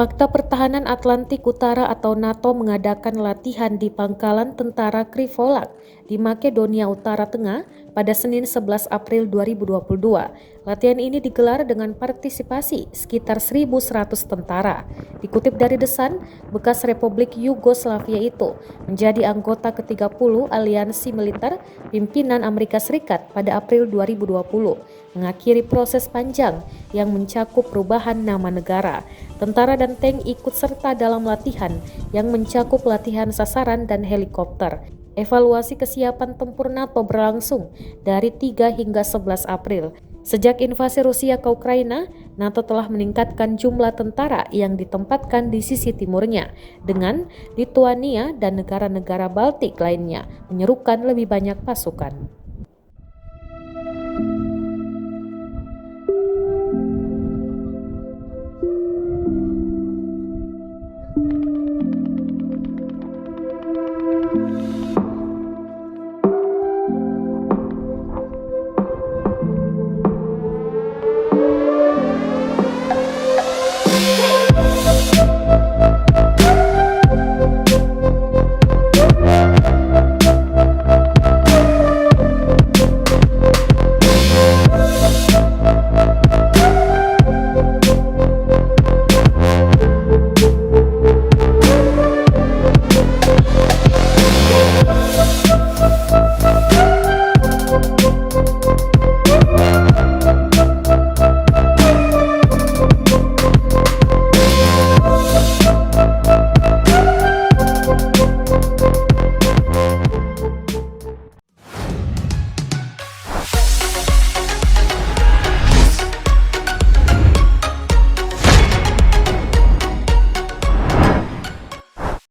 Fakta Pertahanan Atlantik Utara atau NATO mengadakan latihan di pangkalan tentara Krivolak di Makedonia Utara Tengah pada Senin 11 April 2022. Latihan ini digelar dengan partisipasi sekitar 1.100 tentara. Dikutip dari The Sun, bekas Republik Yugoslavia itu menjadi anggota ke-30 aliansi militer pimpinan Amerika Serikat pada April 2020, mengakhiri proses panjang yang mencakup perubahan nama negara. Tentara dan tank ikut serta dalam latihan yang mencakup latihan sasaran dan helikopter. Evaluasi kesiapan tempur NATO berlangsung dari 3 hingga 11 April. Sejak invasi Rusia ke Ukraina, NATO telah meningkatkan jumlah tentara yang ditempatkan di sisi timurnya, dengan Lituania dan negara-negara Baltik lainnya menyerukan lebih banyak pasukan.